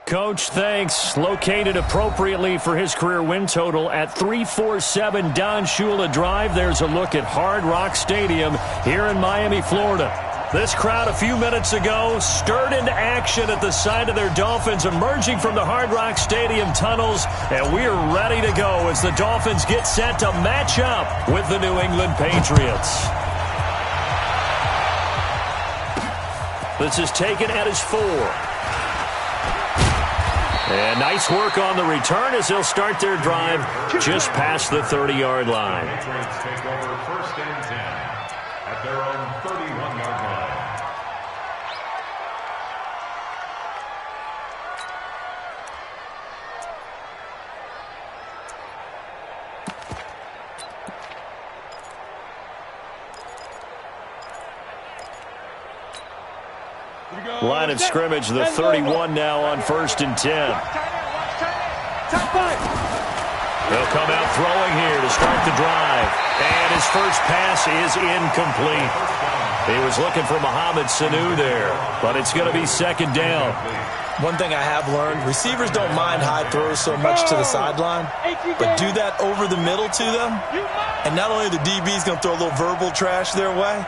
Coach, thanks. Located appropriately for his career win total at 347 Don Shula Drive. There's a look at Hard Rock Stadium here in Miami, Florida. This crowd a few minutes ago stirred into action at the side of their Dolphins emerging from the Hard Rock Stadium tunnels, and we're ready to go as the Dolphins get set to match up with the New England Patriots. This is taken at his 4. And nice work on the return as they'll start their drive just past the 30-yard line. Patriots take over 1st and 10 at their own 31-yard line. Line of scrimmage, the 31 now on 1st and 10. They'll come out throwing here to start the drive. And his first pass is incomplete. He was looking for Mohamed Sanu there, but it's going to be 2nd down. One thing I have learned, receivers don't mind high throws so much to the sideline, but do that over the middle to them, and not only the DB's going to throw a little verbal trash their way,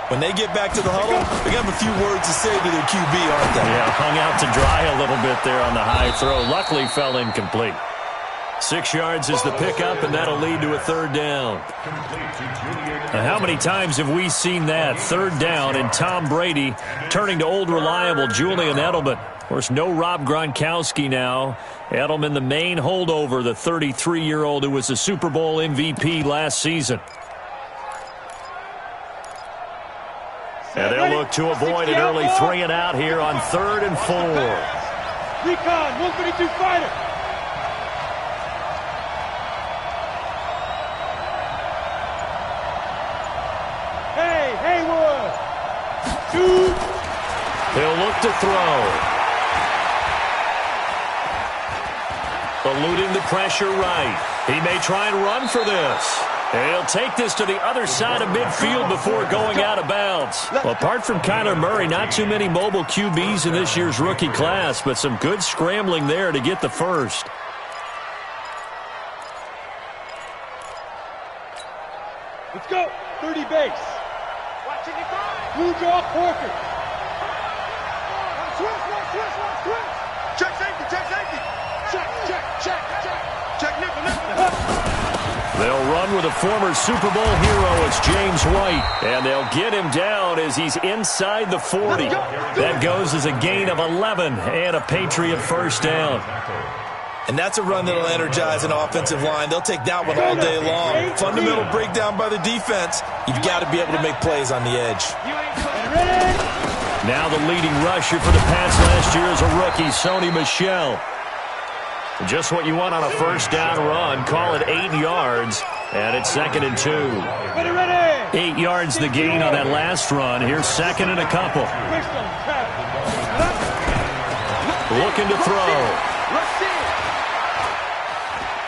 when they get back to the huddle, they're going to have a few words to say to their QB, aren't they? Yeah, hung out to dry a little bit there on the high throw. Luckily, fell incomplete. 6 yards is the pickup, and that'll lead to a 3rd down. Now, how many times have we seen that? 3rd down, and Tom Brady turning to old reliable Julian Edelman. Of course, no Rob Gronkowski now. Edelman, the main holdover, the 33-year-old who was a Super Bowl MVP last season. And they'll look to avoid an early 3 and out here on 3rd and 4. Recon, 132 fighter. Hey, Haywood. Shoot. He'll look to throw. Eluding the pressure right. He may try and run for this. He'll take this to the other side of midfield before going out of bounds. Well, apart from Kyler Murray, not too many mobile QBs in this year's rookie class, but some good scrambling there to get the first. Let's go. 30 base. Watching it go. Blue jaw Corker. Switch. Check safety. Check. Check nickel. They'll run with a former Super Bowl hero. It's James White. And they'll get him down as he's inside the 40. That goes as a gain of 11 and a Patriot 1st down. And that's a run that'll energize an offensive line. They'll take that one all day long. Fundamental breakdown by the defense. You've got to be able to make plays on the edge. Now the leading rusher for the Pats last year is a rookie, Sony Michel. Just what you want on a 1st down run. Call it 8 yards, and it's 2nd and 2. 8 yards the gain on that last run. Here's 2nd and a couple. Looking to throw.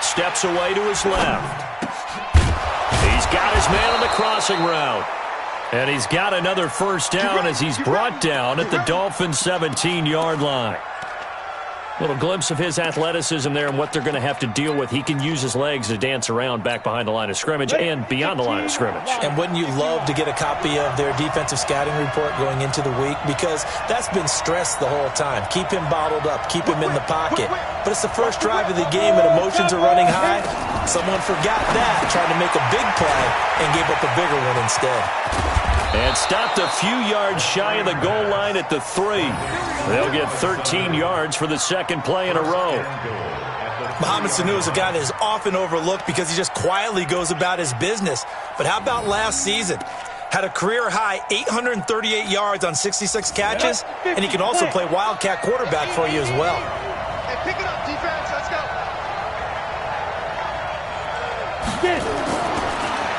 Steps away to his left. He's got his man on the crossing route. And he's got another 1st down as he's brought down at the Dolphins' 17-yard line. Little glimpse of his athleticism there and what they're going to have to deal with. He can use his legs to dance around back behind the line of scrimmage and beyond the line of scrimmage. And wouldn't you love to get a copy of their defensive scouting report going into the week? Because that's been stressed the whole time. Keep him bottled up. Keep him in the pocket. But it's the first drive of the game and emotions are running high. Someone forgot that, tried to make a big play, and gave up a bigger one instead. And stopped a few yards shy of the goal line at the 3. They'll get 13 yards for the second play in a row. Mohamed Sanu is a guy that is often overlooked because he just quietly goes about his business. But how about last season? Had a career-high 838 yards on 66 catches, and he can also play wildcat quarterback for you as well. Hey, pick it up, defense. Let's go.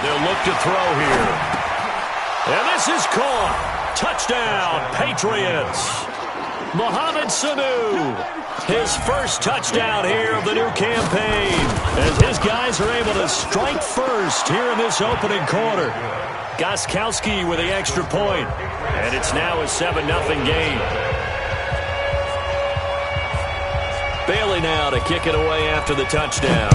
They'll look to throw here. And this is caught. Touchdown, Patriots. Mohamed Sanu, his first touchdown here of the new campaign, as his guys are able to strike first here in this opening quarter. Gostkowski with the extra point, and it's now a 7-0 game. Bailey now to kick it away after the touchdown.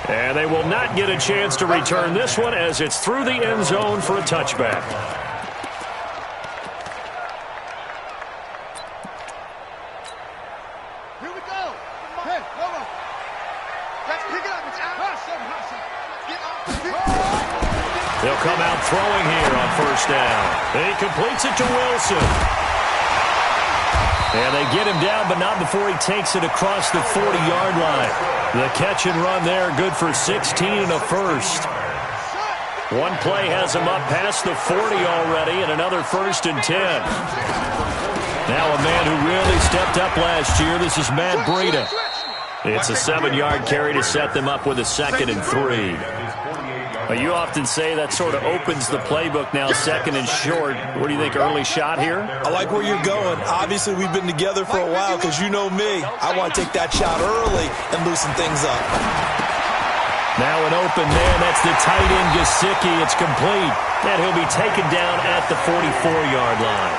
And they will not get a chance to return this one as it's through the end zone for a touchback. Here we go. Hey, hold on. Let's pick it up. It's out. Get off. They'll come out throwing here on first down. He completes it to Wilson. And they get him down, but not before he takes it across the 40-yard line. The catch and run there, good for 16 and a first. One play has him up past the 40 already, and another 1st and 10. Now a man who really stepped up last year. This is Matt Breida. It's a 7-yard carry to set them up with a 2nd and 3. You often say that sort of opens the playbook now, 2nd and short. What do you think, early shot here? I like where you're going. Obviously, we've been together for a while because you know me. I want to take that shot early and loosen things up. Now an open man. That's the tight end, Gesicki. It's complete. And he'll be taken down at the 44-yard line.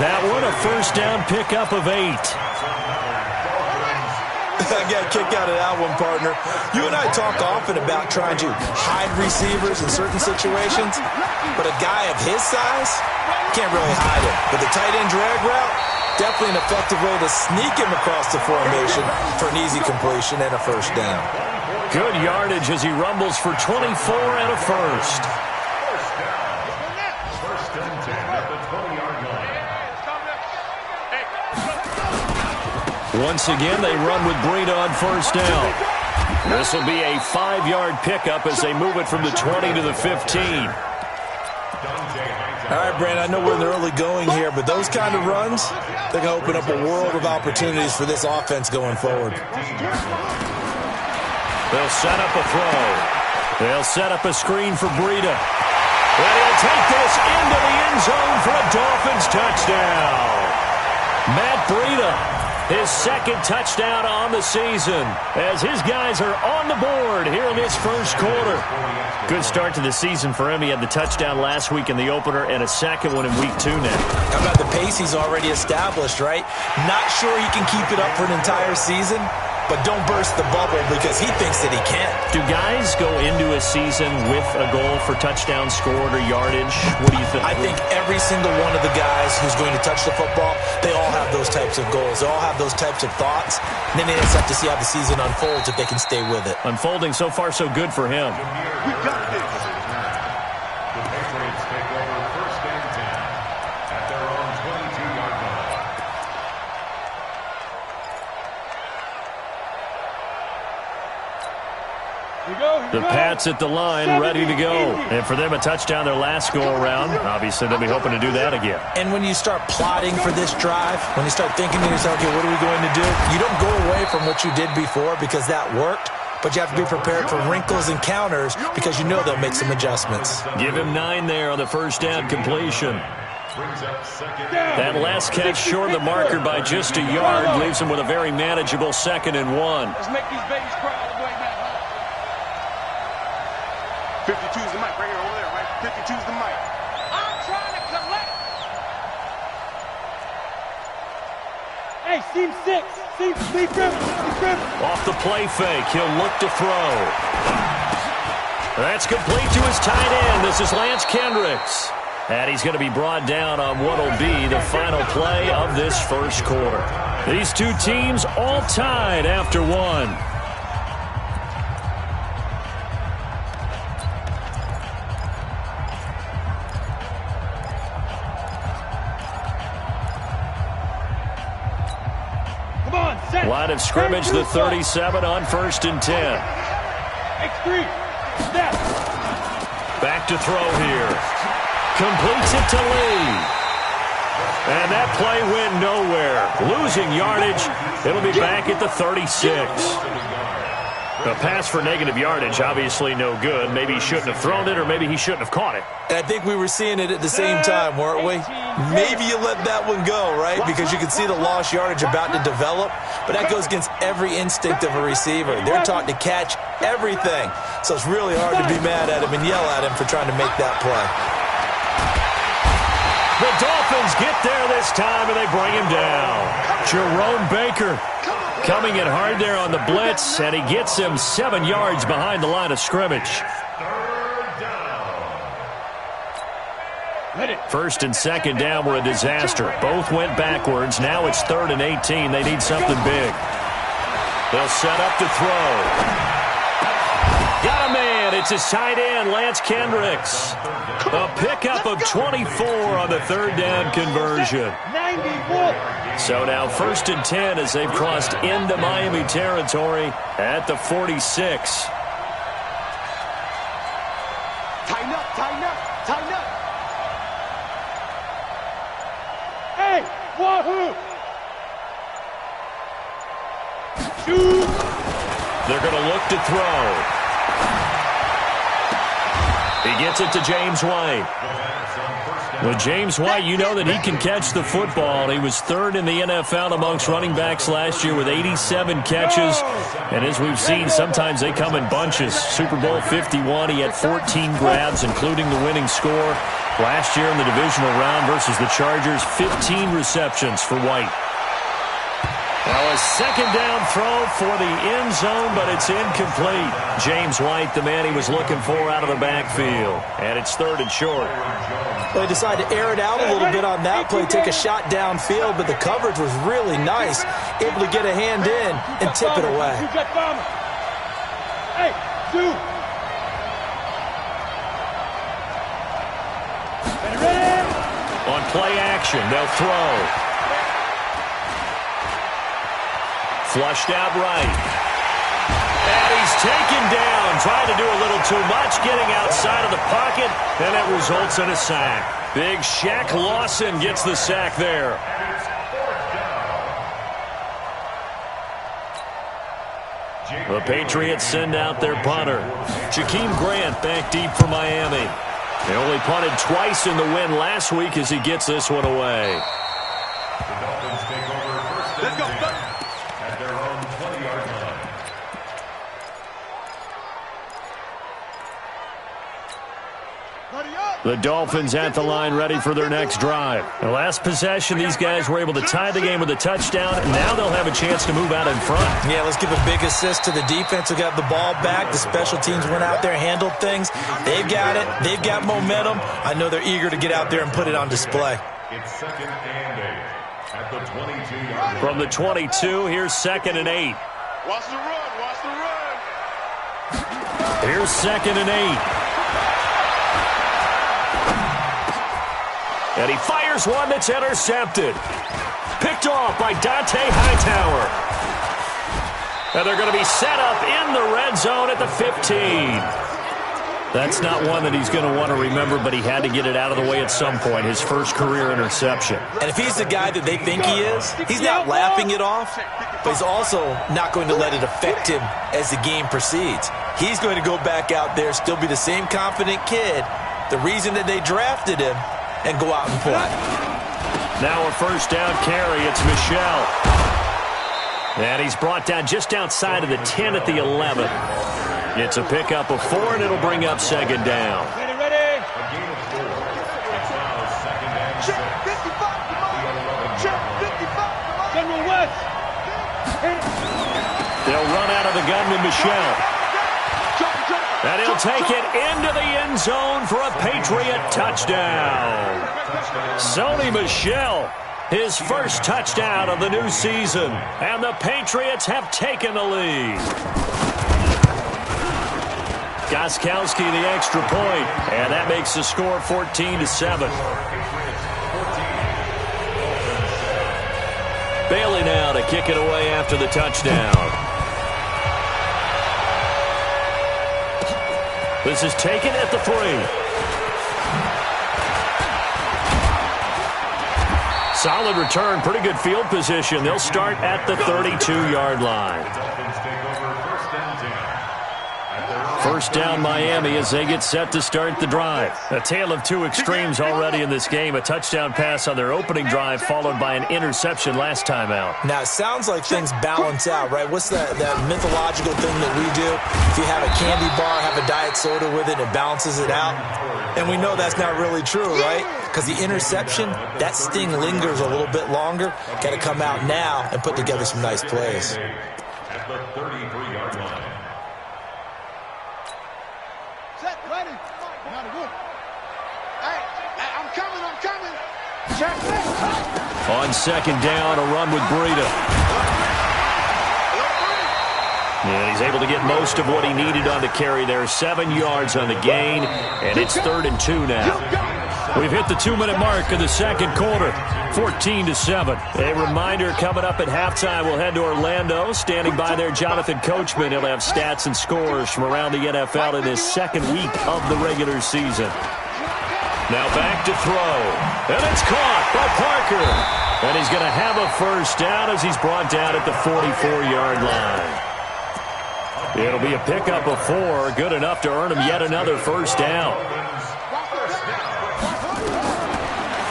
That one, a first down pickup of 8. I got a kick out of that one, partner. You and I talk often about trying to hide receivers in certain situations, but a guy of his size can't really hide him. But the tight end drag route, definitely an effective way to sneak him across the formation for an easy completion and a first down. Good yardage as he rumbles for 24 and a first. First and 10 at the 20-yard line. Once again, they run with Breida on first down. This will be a 5-yard pickup as they move it from the 20 to the 15. All right, Brandon, I know we're in the early going here, but those kind of runs, they're going to open up a world of opportunities for this offense going forward. They'll set up a throw. They'll set up a screen for Breida. And he'll take this into the end zone for a Dolphins touchdown. Matt Breida, his 2nd touchdown on the season, as his guys are on the board here in this first quarter. Good start to the season for him. He had the touchdown last week in the opener and a 2nd one in week 2 now. How about the pace he's already established, right? Not sure he can keep it up for an entire season, but don't burst the bubble because he thinks that he can. Do guys go into a season with a goal for touchdown scored or yardage? What do you think? I think every single one of the guys who's going to touch the football, they all have those types of goals. They all have those types of thoughts. And then they just have to see how the season unfolds if they can stay with it. Unfolding so far so good for him. We got this. The Patriots take over first and 10 at their own 22-yard line. The Pats at the line, ready to go. And for them, a touchdown their last go-around. Obviously, they'll be hoping to do that again. And when you start plotting for this drive, when you start thinking to yourself, okay, what are we going to do? You don't go away from what you did before because that worked, but you have to be prepared for wrinkles and counters because you know they'll make some adjustments. Give him 9 there on the first down completion. That last catch short of the marker by just a yard leaves him with a very manageable 2nd and 1. Let's make these babies cry all the way back. 52's the mic right here over there, right? 52's the mic. I'm trying to collect. Hey, seam 6. Leave Griffin. Off the play fake, he'll look to throw. That's complete to his tight end. This is Lance Kendricks. And he's going to be brought down on what will be the final play of this first quarter. These two teams all tied after 1. Line of scrimmage, the 37 on 1st and 10. X3. Step. Back to throw here. Completes it to Lee. And that play went nowhere. Losing yardage. It'll be back at the 36. A pass for negative yardage, obviously no good. Maybe he shouldn't have thrown it, or maybe he shouldn't have caught it. And I think we were seeing it at the same time, weren't we? Maybe you let that one go, right? Because you can see the lost yardage about to develop. But that goes against every instinct of a receiver. They're taught to catch everything. So it's really hard to be mad at him and yell at him for trying to make that play. The Dolphins get there this time, and they bring him down. Jerome Baker coming in hard there on the blitz, and he gets him 7 yards behind the line of scrimmage. 1st and 2nd down were a disaster. Both went backwards. Now it's 3rd and 18. They need something big. They'll set up to throw. Got a man. It's his tight end, Lance Kendricks. A pickup of 24 on the 3rd down conversion. 91. So now 1st and 10 as they've crossed into Miami territory at the 46. Tighten up, tighten up, tighten up. Hey, wahoo! Shoot! They're going to look to throw. He gets it to James White. With James White, you know that he can catch the football. He was 3rd in the NFL amongst running backs last year with 87 catches. And as we've seen, sometimes they come in bunches. Super Bowl 51, he had 14 grabs, including the winning score. Last year in the divisional round versus the Chargers, 15 receptions for White. Now a 2nd down throw for the end zone, but it's incomplete. James White, the man he was looking for out of the backfield. And it's 3rd and short. Well, he decided to air it out a little bit on that play, take a shot downfield, but the coverage was really nice, able to get a hand in and tip it away. Hey, Sue. On play action, they'll throw. Flushed out right. And he's taken down, trying to do a little too much, getting outside of the pocket, and it results in a sack. Big Shaq Lawson gets the sack there. The Patriots send out their punter. Jakeem Grant back deep for Miami. They only punted twice in the win last week as he gets this one away. The Dolphins take over 1st and 10 at their own 20-yard line. The Dolphins at the line ready for their next drive. The last possession, these guys were able to tie the game with a touchdown, and now they'll have a chance to move out in front. Yeah, let's give a big assist to the defense who got the ball back. The special teams went out there, handled things. They've got it. They've got momentum. I know they're eager to get out there and put it on display. It's 2nd and 8 at the 22-yard line. From the 22, here's 2nd and 8. Watch the run, watch the run. Here's 2nd and 8. And he fires one that's intercepted. Picked off by Dante Hightower. And they're going to be set up in the red zone at the 15. That's not one that he's going to want to remember, but he had to get it out of the way at some point, his first career interception. And if he's the guy that they think he is, he's not laughing it off, but he's also not going to let it affect him as the game proceeds. He's going to go back out there, still be the same confident kid, the reason that they drafted him, and go out and play. Now a 1st down carry. It's Michel. And he's brought down just outside of the 10 at the 11. It's a pickup of 4, and it'll bring up 2nd down. Ready. A gain of 4. It's now 2nd and 6. Check 55, come on. Check 55, come on. General West. They'll run out of the gun with Michel. And he'll take it into the end zone for a Patriot touchdown. Sony Michel, his first touchdown of the new season. And the Patriots have taken the lead. Gostkowski the extra point, and that makes the score 14-7. Bailey now to kick it away after the touchdown. This is taken at the 3. Solid return, pretty good field position. They'll start at the 32-yard line. First down Miami as they get set to start the drive. A tale of two extremes already in this game. A touchdown pass on their opening drive followed by an interception last time out. Now, it sounds like things balance out, right? What's that mythological thing that we do? If you have a candy bar, have a diet soda with it, it balances it out. And we know that's not really true, right? Because the interception, that sting lingers a little bit longer. Got to come out now and put together some nice plays. At the 33-yard line. Set, ready. Now to go. Hey, I'm coming. Check. On second down, a run with Breida. And he's able to get most of what he needed on the carry there. 7 yards on the gain, and it's 3rd and 2 now. We've hit the 2-minute mark of the second quarter, 14-7. A reminder coming up at halftime, we'll head to Orlando. Standing by there, Jonathan Coachman. He'll have stats and scores from around the NFL in his second week of the regular season. Now back to throw, and it's caught by Parker. And he's going to have a first down as he's brought down at the 44-yard line. It'll be a pickup of 4, good enough to earn him yet another first down.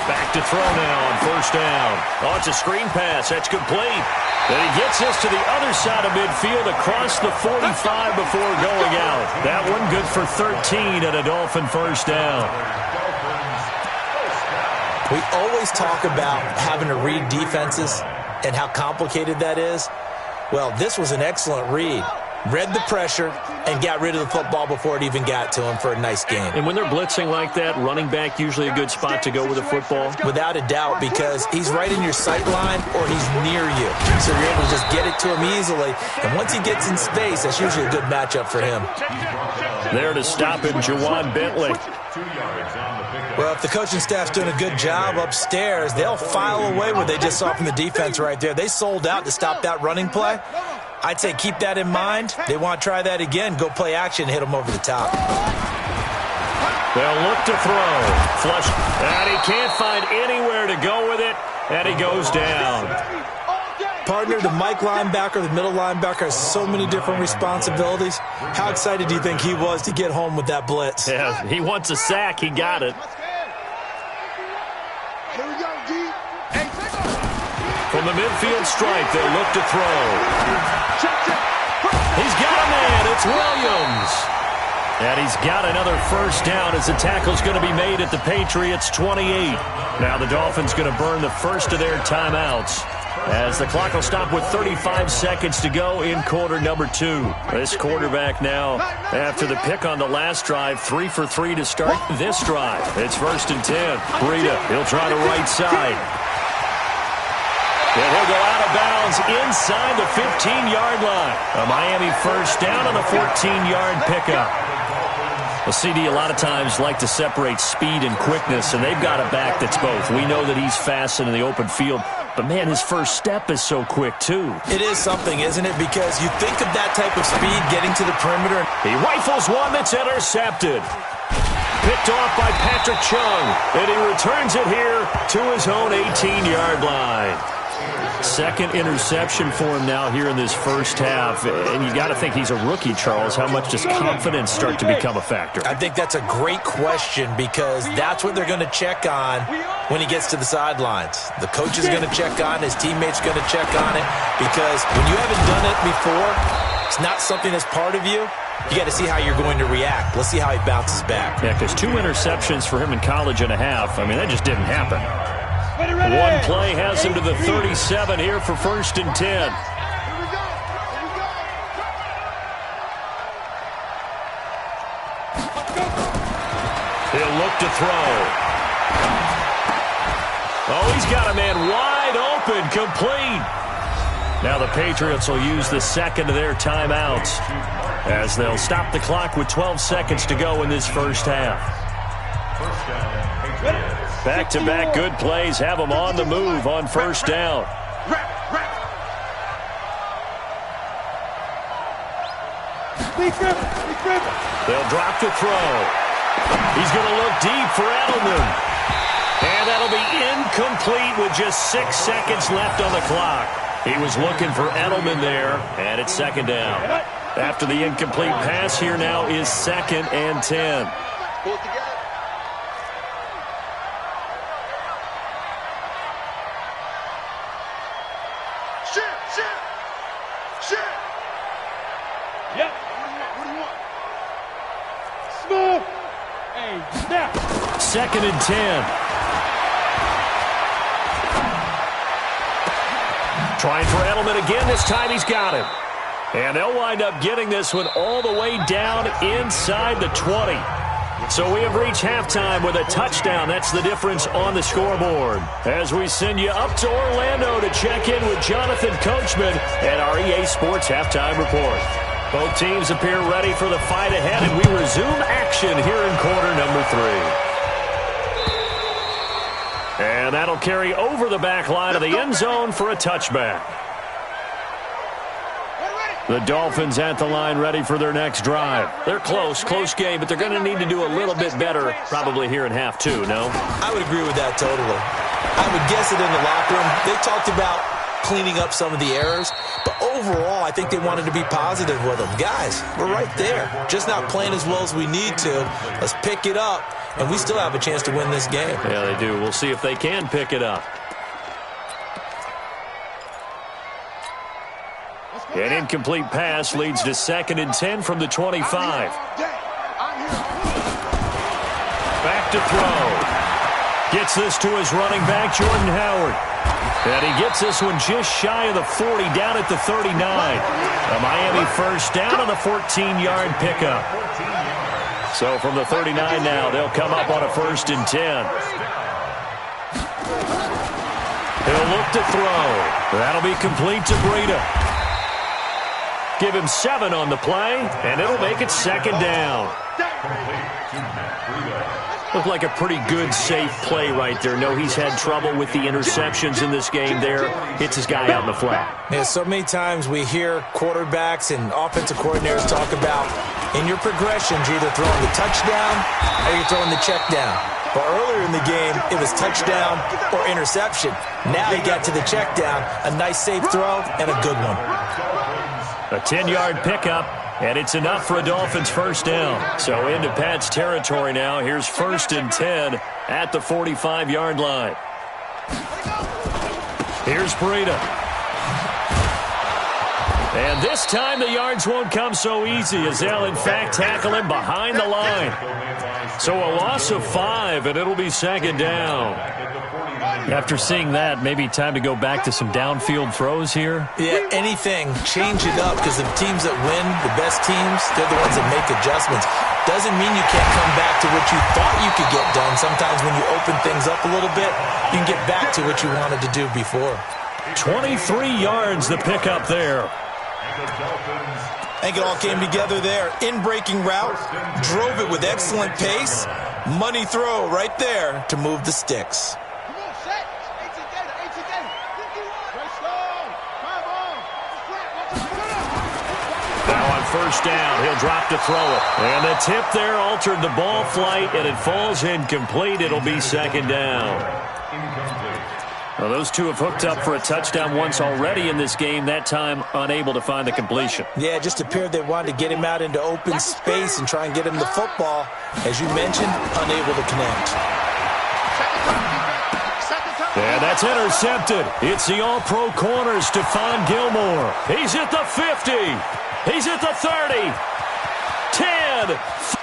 Back to throw now on first down. Oh, it's a screen pass. That's complete. And he gets this to the other side of midfield across the 45 before going out. That one good for 13 and a Dolphin first down. We always talk about having to read defenses and how complicated that is. Well, this was an excellent read. Read the pressure and got rid of the football before it even got to him for a nice game. And when they're blitzing like that, running back usually a good spot to go with the football? Without a doubt, because he's right in your sight line or he's near you. So you're able to just get it to him easily. And once he gets in space, that's usually a good matchup for him. There to stop him, Juwan Bentley. Well, if the coaching staff's doing a good job upstairs, they'll file away what they just saw from the defense right there. They sold out to stop that running play. I'd say keep that in mind. They want to try that again. Go play action, hit them over the top. They'll look to throw. Flush. And he can't find anywhere to go with it. And he goes down. Partner, the Mike linebacker, the middle linebacker has so many different responsibilities. How excited do you think he was to get home with that blitz? Yeah, he wants a sack. He got it. Here we go, D. Hey, from the midfield stripe, they'll look to throw. He's got a man. It's Williams. And he's got another first down as the tackle's going to be made at the Patriots' 28. Now the Dolphins going to burn the first of their timeouts as the clock will stop with 35 seconds to go in quarter number 2. This quarterback now, after the pick on the last drive, 3 for 3 to start this drive. It's 1st and 10. Breida, he'll try the right side. And he'll go out of bounds inside the 15-yard line. A Miami first down on the 14-yard pickup. Well, CD, a lot of times like to separate speed and quickness, and they've got a back that's both. We know that he's fast in the open field, but, man, his first step is so quick, too. It is something, isn't it? Because you think of that type of speed getting to the perimeter. He rifles one that's intercepted. Picked off by Patrick Chung, and he returns it here to his own 18-yard line. Second interception for him now here in this first half. And you got to think he's a rookie, Charles. How much does confidence start to become a factor? I think that's a great question because that's what they're going to check on when he gets to the sidelines. The coach is going to check on, his teammates are going to check on it because when you haven't done it before, it's not something that's part of you. You got to see how you're going to react. Let's see how he bounces back. Yeah, because 2 interceptions for him in college and a half. I mean, that just didn't happen. One play has him to the 37 here for 1st and 10. He'll look to throw. Oh, he's got a man wide open, complete. Now the Patriots will use the second of their timeouts as they'll stop the clock with 12 seconds to go in this first half. Back-to-back good plays have them on the move on first down. They'll drop to throw. He's going to look deep for Edelman. And that'll be incomplete with just 6 seconds left on the clock. He was looking for Edelman there, and it's second down. After the incomplete pass, here now is 2nd and 10. Pull it together. Shit! Yep. What do you want? Smooth. Hey, snap. 2nd and 10. Trying for Edelman again. This time he's got him. And they'll wind up getting this one all the way down inside the 20. So we have reached halftime with a touchdown. That's the difference on the scoreboard. As we send you up to Orlando to check in with Jonathan Coachman and our EA Sports Halftime Report. Both teams appear ready for the fight ahead, and we resume action here in quarter number 3. And that'll carry over the back line of the end zone for a touchback. The Dolphins at the line ready for their next drive. They're close game, but they're going to need to do a little bit better probably here in half 2, no? I would agree with that totally. I would guess it in the locker room. They talked about cleaning up some of the errors, but overall I think they wanted to be positive with them. Guys, we're right there. Just not playing as well as we need to. Let's pick it up, and we still have a chance to win this game. Yeah, they do. We'll see if they can pick it up. An incomplete pass leads to 2nd and 10 from the 25. Back to throw. Gets this to his running back, Jordan Howard. And he gets this one just shy of the 40, down at the 39. A Miami first down on the 14-yard pickup. So from the 39 now, they'll come up on a 1st and 10. He'll look to throw. That'll be complete to Breida. Give him 7 on the play, and it'll make it 2nd down. Looked like a pretty good, safe play right there. No, he's had trouble with the interceptions in this game there. Hits his guy out in the flat. Yeah, so many times we hear quarterbacks and offensive coordinators talk about in your progressions, you're either throwing the touchdown or you're throwing the check down. But earlier in the game, it was touchdown or interception. Now he got to the check down, a nice safe throw, and a good one. A 10-yard pickup, and it's enough for a Dolphins first down. So into Pat's territory now. Here's 1st and 10 at the 45-yard line. Here's Breida. And this time the yards won't come so easy as they'll, in fact, tackle him behind the line. So a loss of 5, and it'll be 2nd down. After seeing that, maybe time to go back to some downfield throws here? Yeah, anything. Change it up, because the teams that win, the best teams, they're the ones that make adjustments. Doesn't mean you can't come back to what you thought you could get done. Sometimes when you open things up a little bit, you can get back to what you wanted to do before. 23 yards the pickup there. I think it all came together there. In-breaking route, drove it with excellent pace. Money throw right there to move the sticks. Now on 1st down, he'll drop to throw it. And the tip there altered the ball flight, and it falls incomplete. It'll be 2nd down. Well, those two have hooked up for a touchdown once already in this game, that time unable to find the completion. Yeah, it just appeared they wanted to get him out into open space and try and get him the football. As you mentioned, unable to connect. And that's intercepted. It's the all-pro corner, Stephon Gilmore. He's at the 50. He's at the 30. 10.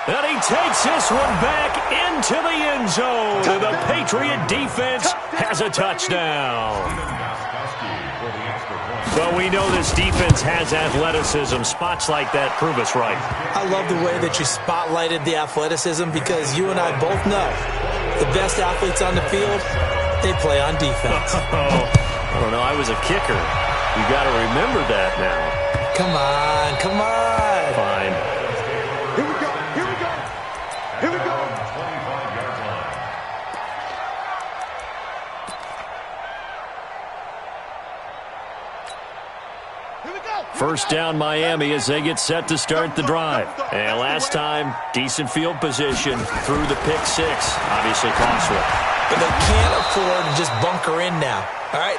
And he takes this one back into the end zone. And the Patriot defense has a touchdown. Well, we know this defense has athleticism. Spots like that prove us right. I love the way that you spotlighted the athleticism, because you and I both know the best athletes on the field, they play on defense. I don't know. I was a kicker. You got to remember that now. Come on, come on. Fine. Here we go. Here we go. Here we go. 25-yard line. Here we go. First down Miami as they get set to start the drive. And last time, decent field position through the pick six. Obviously costly. But they can't afford to just bunker in now. All right,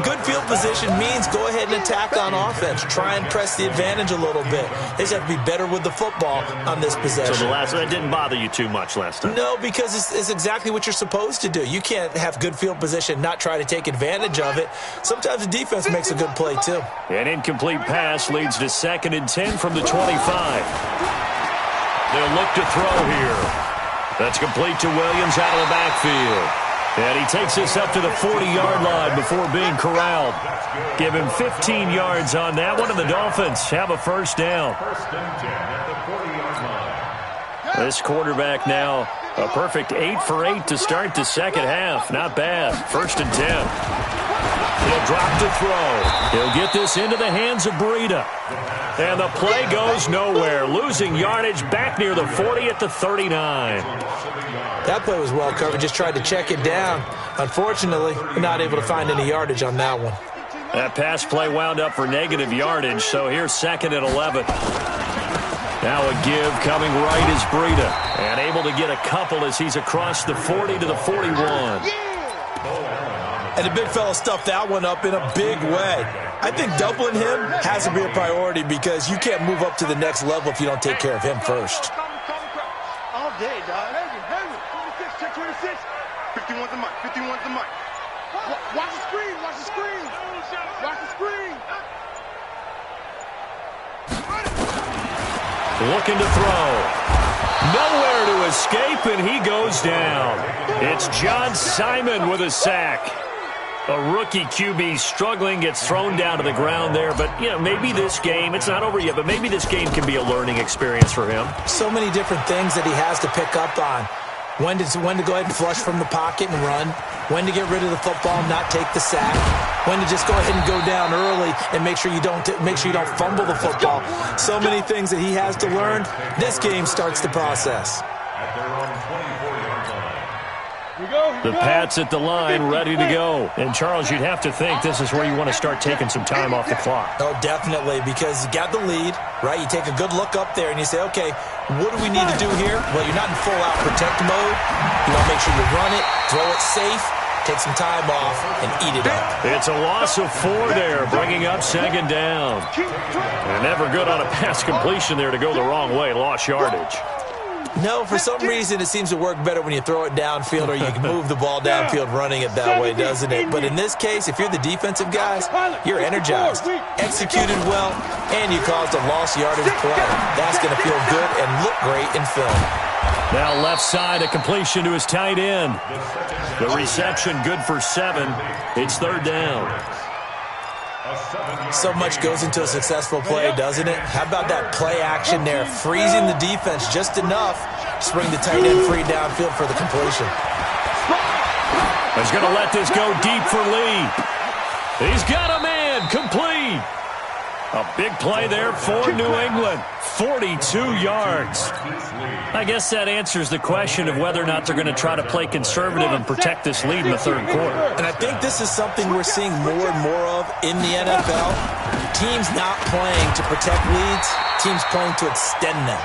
good field position means go ahead and attack on offense. Try and press the advantage a little bit. They just have to be better with the football on this possession. So that didn't bother you too much last time? No, because it's exactly what you're supposed to do. You can't have good field position and not try to take advantage of it. Sometimes the defense makes a good play, too. An incomplete pass leads to 2nd and 10 from the 25. They'll look to throw here. That's complete to Williams out of the backfield. And he takes this up to the 40-yard line before being corralled. Give him 15 yards on that one, and the Dolphins have a first down. This quarterback now a perfect 8 for 8 to start the second half. Not bad. 1st and 10. He'll drop to throw. He'll get this into the hands of Breida. And the play goes nowhere. Losing yardage back near the 40 at the 39. That play was well covered. Just tried to check it down. Unfortunately, not able to find any yardage on that one. That pass play wound up for negative yardage, so here's 2nd and 11. Now a give coming right is Breida. And able to get a couple as he's across the 40 to the 41. And the big fella stuffed that one up in a big way. I think doubling him has to be a priority because you can't move up to the next level if you don't take care of him first. All day, dog. 26, check 26. 51's the mic, 51's the mic. Watch the screen, watch the screen. Watch the screen. Looking to throw. Nowhere to escape, and he goes down. It's John Simon with a sack. A rookie QB struggling, gets thrown down to the ground there. But, you know, maybe this game, it's not over yet, but maybe this game can be a learning experience for him. So many different things that he has to pick up on. When to go ahead and flush from the pocket and run. When to get rid of the football and not take the sack. When to just go ahead and go down early and make sure you don't fumble the football. So many things that he has to learn. This game starts the process. The Pats at the line, ready to go. And, Charles, you'd have to think this is where you want to start taking some time off the clock. Oh, definitely, because you got the lead, right? You take a good look up there and you say, okay, what do we need to do here? Well, you're not in full-out protect mode. You want to make sure you run it, throw it safe, take some time off, and eat it up. It's a loss of 4 there, bringing up 2nd down. And never good on a pass completion there to go the wrong way. Lost yardage. No, for some reason it seems to work better when you throw it downfield or you can move the ball downfield running it that way, doesn't it? But in this case, if you're the defensive guys, you're energized, executed well, and you caused a lost yardage play. That's going to feel good and look great in film. Now left side, a completion to his tight end. The reception good for 7. It's 3rd down. So much goes into a successful play, doesn't it? How about that play action there, freezing the defense just enough to bring the tight end free downfield for the completion. He's going to let this go deep for Lee. He's got a man, complete. A big play there for New England, 42 yards. I guess that answers the question of whether or not they're going to try to play conservative and protect this lead in the 3rd quarter. And I think this is something we're seeing more and more of in the NFL. Teams not playing to protect leads, teams playing to extend them.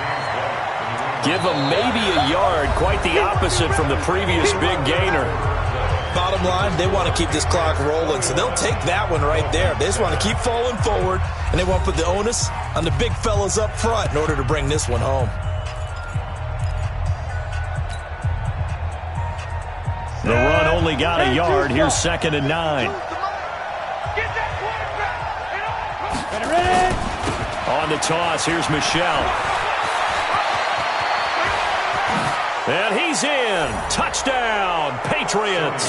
Give them maybe a yard, quite the opposite from the previous big gainer. Bottom line, they want to keep this clock rolling, so they'll take that one right there. They just want to keep falling forward, and they want to put the onus on the big fellas up front in order to bring this one home. The run only got a yard. Here's 2nd and 9. On the toss, here's Michel. And he's in. Touchdown, Patriots.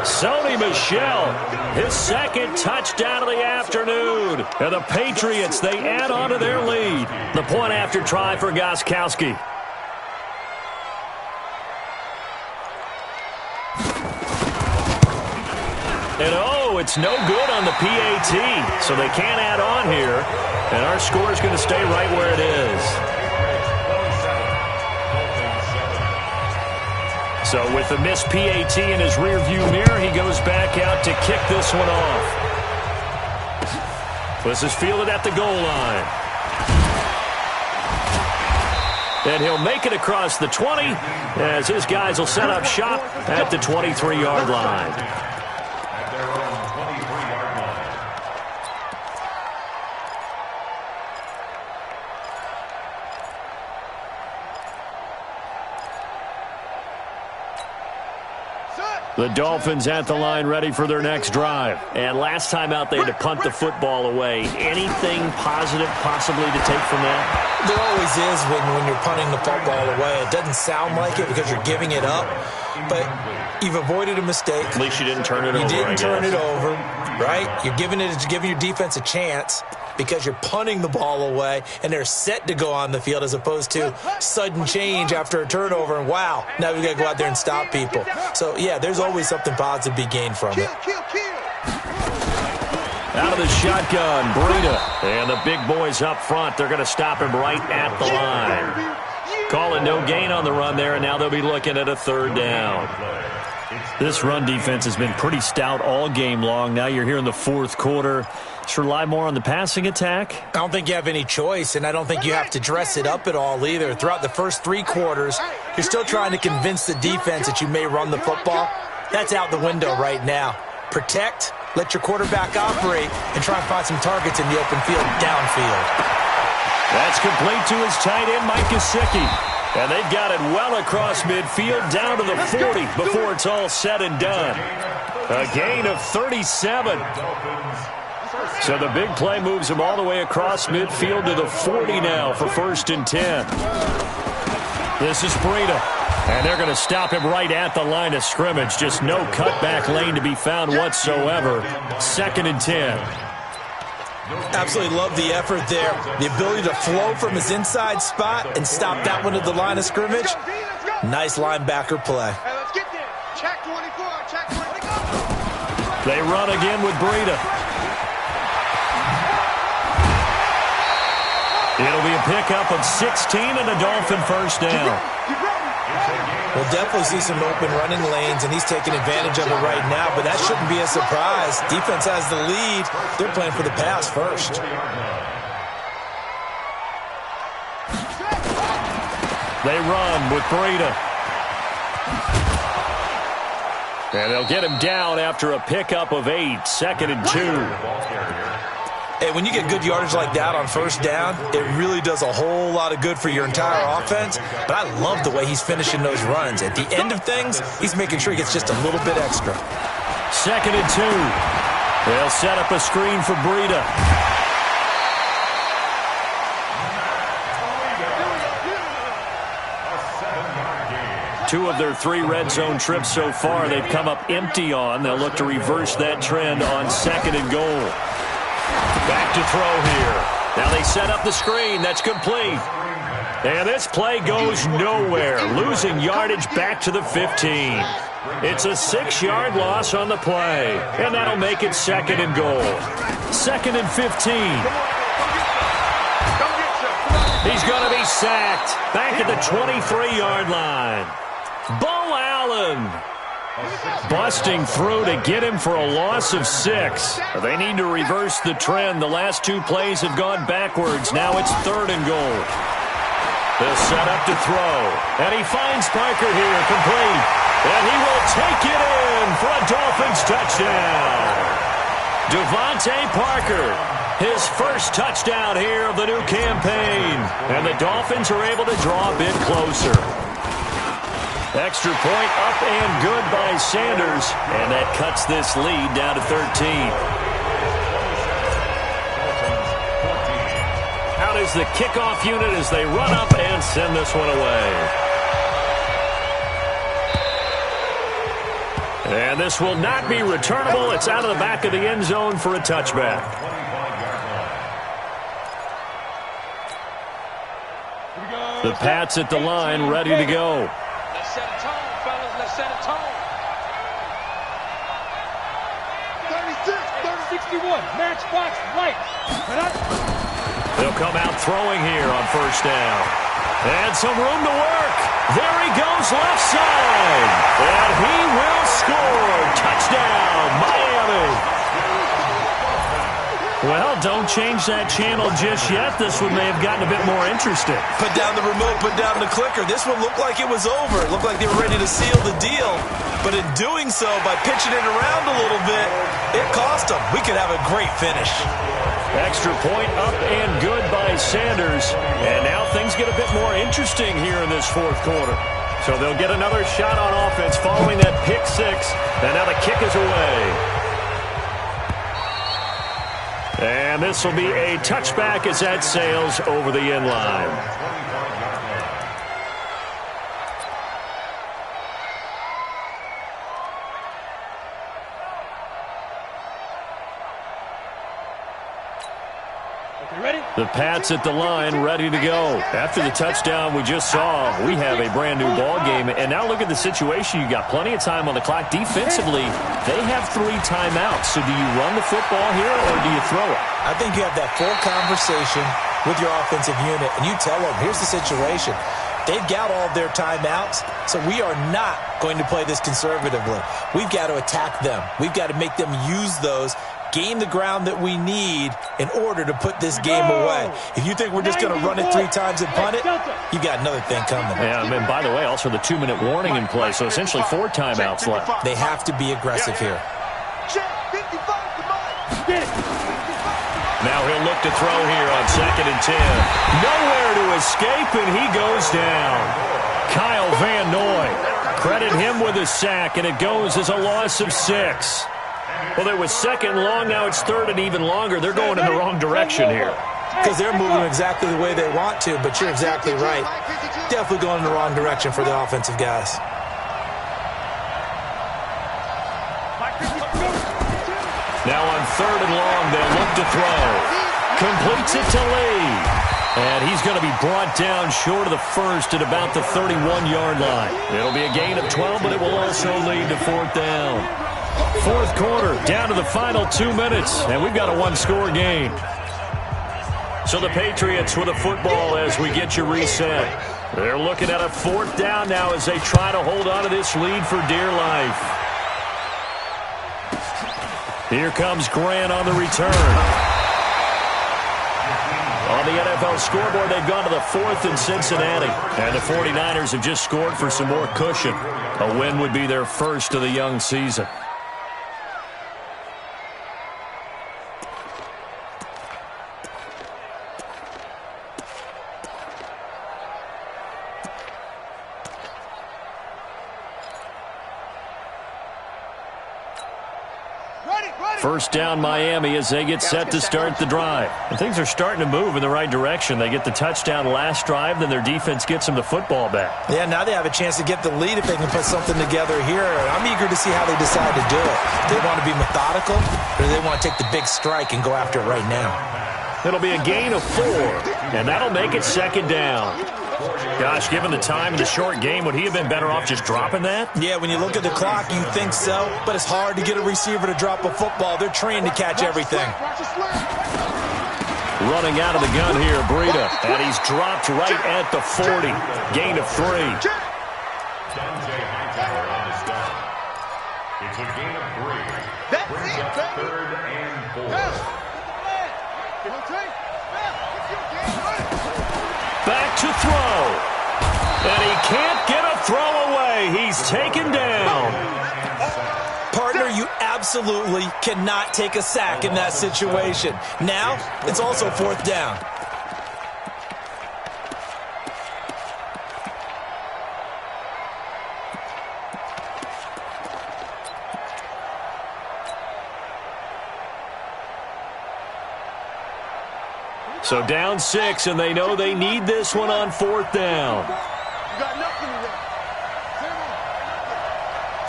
Sony Michel, his 2nd touchdown of the afternoon. And the Patriots, they add on to their lead. The point after try for Gostkowski. And oh, it's no good on the PAT. So they can't add on here. And our score is going to stay right where it is. So with the missed PAT in his rearview mirror, he goes back out to kick this one off. This is fielded at the goal line. And he'll make it across the 20 as his guys will set up shop at the 23-yard line. At their own 23-yard line. The Dolphins at the line ready for their next drive. And last time out, they had to punt the football away. Anything positive possibly to take from that? There always is when you're punting the football away. It doesn't sound like it because you're giving it up, but you've avoided a mistake. At least you didn't turn it over. You didn't turn it over, right? You're giving your defense a chance because you're punting the ball away, and they're set to go on the field as opposed to sudden change after a turnover, and wow, now we've got to go out there and stop people. So, yeah, there's always something positive to be gained from it. Out of the shotgun, Breida. And the big boys up front, they're going to stop him right at the line. Call it no gain on the run there, and now they'll be looking at a third down. This run defense has been pretty stout all game long. Now you're here in the fourth quarter. Should rely more on the passing attack? I don't think you have any choice, and I don't think you have to dress it up at all either. Throughout the first three quarters, you're still trying to convince the defense that you may run the football. That's out the window right now. Protect, let your quarterback operate, and try and find some targets in the open field downfield. That's complete to his tight end, Mike Gesicki. And they've got it well across midfield down to the 40 before it's all said and done. A gain of 37. So the big play moves him all the way across midfield to the 40 now for 1st and 10. This is Breida. And they're going to stop him right at the line of scrimmage. Just no cutback lane to be found whatsoever. 2nd and 10. Absolutely love the effort there. The ability to flow from his inside spot and stop that one at the line of scrimmage. Nice linebacker play. Hey, let's get there. Check 24. Check 24. They run again with Breida. It'll be a pickup of 16 and a Dolphin first down. We'll definitely see some open running lanes, and he's taking advantage of it right now, but that shouldn't be a surprise. Defense has the lead. They're playing for the pass first. They run with Breida. And they'll get him down after a pickup of 8, 2nd and 2. Hey, when you get good yardage like that on first down, it really does a whole lot of good for your entire offense. But I love the way he's finishing those runs. At the end of things, he's making sure he gets just a little bit extra. 2nd and 2. They'll set up a screen for Breida. Two of their 3 red zone trips so far, they've come up empty on. They'll look to reverse that trend on 2nd and goal. Back to throw here. Now they set up the screen. That's complete. And this play goes nowhere. Losing yardage back to the 15. It's a 6-yard loss on the play. And that'll make it 2nd and goal. 2nd and 15. He's going to be sacked. Back at the 23-yard line. Bo Allen busting through to get him for a loss of 6. They need to reverse the trend. The last 2 plays have gone backwards. Now it's 3rd and goal. They'll set up to throw. And he finds Parker here, complete. And he will take it in for a Dolphins touchdown. Devontae Parker, his first touchdown here of the new campaign. And the Dolphins are able to draw a bit closer. Extra point up and good by Sanders. And that cuts this lead down to 13. Out is the kickoff unit as they run up and send this one away. And this will not be returnable. It's out of the back of the end zone for a touchback. The Pats at the line, ready to go. Let's set a tone, fellas. Let's set a tone. 36, 61, matchbox lights. They'll come out throwing here on first down. And some room to work. There he goes left side. And he will score. Touchdown, Miami. Well, don't change that channel just yet. This one may have gotten a bit more interesting. Put down the remote, put down the clicker. This one looked like it was over. It looked like they were ready to seal the deal. But in doing so, by pitching it around a little bit, it cost them. We could have a great finish. Extra point up and good by Sanders. And now things get a bit more interesting here in this fourth quarter. So they'll get another shot on offense following that pick six. And now the kick is away. And this will be a touchback as that sails over the end line. The Pats at the line, ready to go. After the touchdown we just saw, we have a brand-new ball game. And now look at the situation. You got plenty of time on the clock. Defensively, they have 3 timeouts. So do you run the football here or do you throw it? I think you have that full conversation with your offensive unit, and you tell them, here's the situation. They've got all of their timeouts, so we are not going to play this conservatively. We've got to attack them. We've got to make them use those, gain the ground that we need in order to put this game away. If you think we're just going to run it 3 times and punt it, you got another thing coming. Yeah, and by the way, also the 2-minute warning in play, so essentially 4 timeouts left. They have to be aggressive here. Now he'll look to throw here on 2nd and 10. Nowhere to escape, and he goes down. Kyle Van Noy. Credit him with a sack, and it goes as a loss of 6. Well, it was 2nd and long. Now it's 3rd and even longer. They're going in the wrong direction here. Because they're moving exactly the way they want to, but you're exactly right. Definitely going in the wrong direction for the offensive guys. Now on 3rd and long, they'll look to throw. Completes it to Lee. And he's going to be brought down short of the first at about the 31-yard line. It'll be a gain of 12, but it will also lead to 4th down. Fourth quarter, down to the final 2 minutes, and we've got a 1-score game. So the Patriots with a football as we get you reset. They're looking at a 4th down now as they try to hold on to this lead for dear life. Here comes Grant on the return. On the NFL scoreboard, they've gone to the 4th in Cincinnati. And the 49ers have just scored for some more cushion. A win would be their first of the young season. First down Miami as they get set to start the drive. And things are starting to move in the right direction. They get the touchdown last drive, then their defense gets them the football back. Yeah, now they have a chance to get the lead if they can put something together here. I'm eager to see how they decide to do it. Do they want to be methodical, or do they want to take the big strike and go after it right now? It'll be a gain of 4, and that'll make it 2nd down. Gosh, given the time in the short game, would he have been better off just dropping that? Yeah, when you look at the clock, you think so, but it's hard to get a receiver to drop a football. They're trained to catch everything. Running out of the gun here, Breida, and he's dropped right at the 40. Gain of 3. It's a gain of 3. Brings up 3rd and 4. Back to throw. And he can't get a throw away. He's taken down. Partner, you absolutely cannot take a sack in that situation. Now, it's also 4th down. So down 6, and they know they need this one on 4th down. You got nothing to do.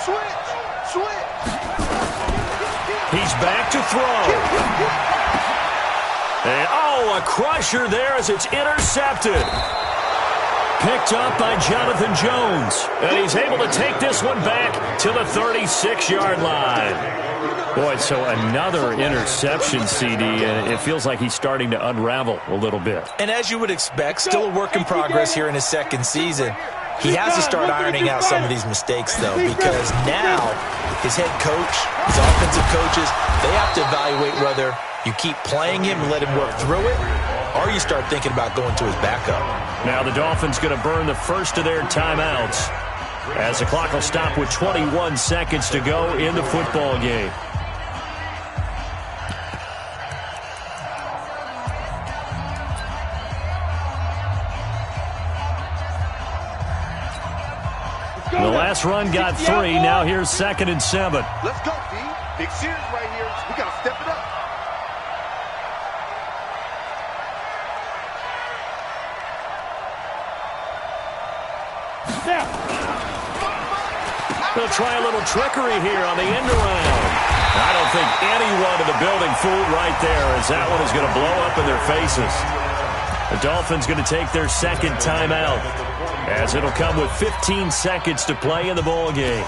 Switch. He's back to throw. And, a crusher there as it's intercepted. Picked up by Jonathan Jones. And he's able to take this one back to the 36-yard line. Boy, so another interception, CD, and it feels like he's starting to unravel a little bit. And as you would expect, still a work in progress here in his 2nd season. He has to start ironing out some of these mistakes, though, because now his head coach, his offensive coaches, they have to evaluate whether You keep playing him and let him work through it, or you start thinking about going to his backup. Now the Dolphins going to burn the first of their timeouts as the clock will stop with 21 seconds to go in the football game. The last run got 3. Now here's 2nd and 7. Let's go, D. Big series right here. We got to step it up. They'll try a little trickery here on the end around. I don't think anyone in the building fooled right there, as that one is going to blow up in their faces. The Dolphins going to take their second timeout, as it'll come with 15 seconds to play in the ball game.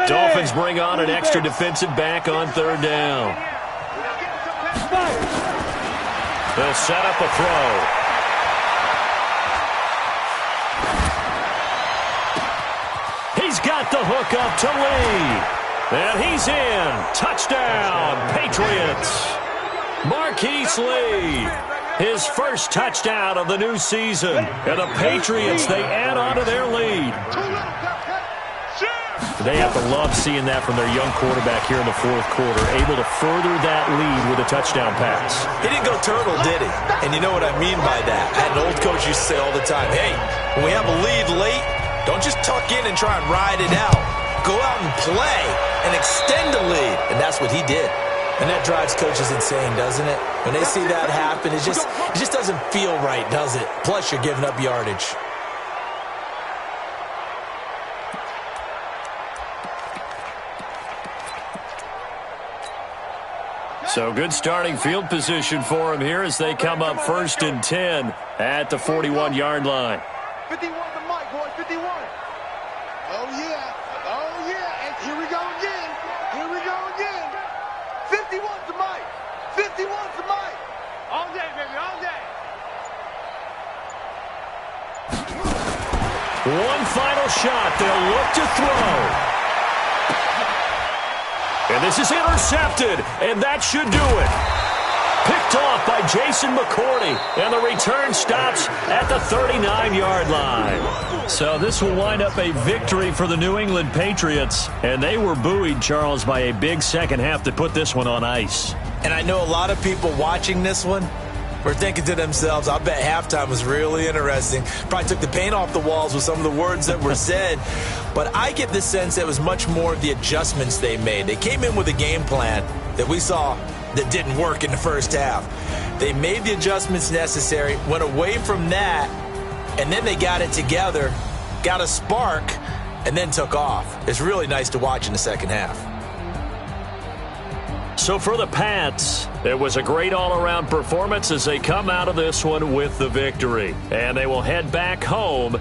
Dolphins bring on an extra defensive back on 3rd down. They'll set up a throw. He's got the hook up to Lee. And he's in. Touchdown, Patriots. Marquise Lee, his first touchdown of the new season. And the Patriots, they add on to their lead. They have to love seeing that from their young quarterback here in the 4th quarter, able to further that lead with a touchdown pass. He didn't go turtle, did he? And you know what I mean by that. I had an old coach used to say all the time, hey, when we have a lead late, don't just tuck in and try and ride it out. Go out and play and extend the lead. And that's what he did. And that drives coaches insane, doesn't it? When they see that happen, it just doesn't feel right, does it? Plus, you're giving up yardage. So good starting field position for him here as they come up 1st and 10 at the 41-yard line. 51 the mic, boy, 51. Oh, yeah. Oh, yeah. And here we go again. Here we go again. 51's the mic. 51's the mic. All day, baby, all day. One final shot. They'll look to throw. And this is intercepted, and that should do it. Picked off by Jason McCourty, and the return stops at the 39-yard line. So this will wind up a victory for the New England Patriots, and they were buoyed, Charles, by a big second half to put this one on ice. And I know a lot of people watching this one were thinking to themselves, I bet halftime was really interesting. Probably took the paint off the walls with some of the words that were said. But I get the sense it was much more of the adjustments they made. They came in with a game plan that we saw that didn't work in the first half. They made the adjustments necessary, went away from that, and then they got it together, got a spark, and then took off. It's really nice to watch in the second half. So for the Pats, it was a great all-around performance as they come out of this one with the victory. And they will head back home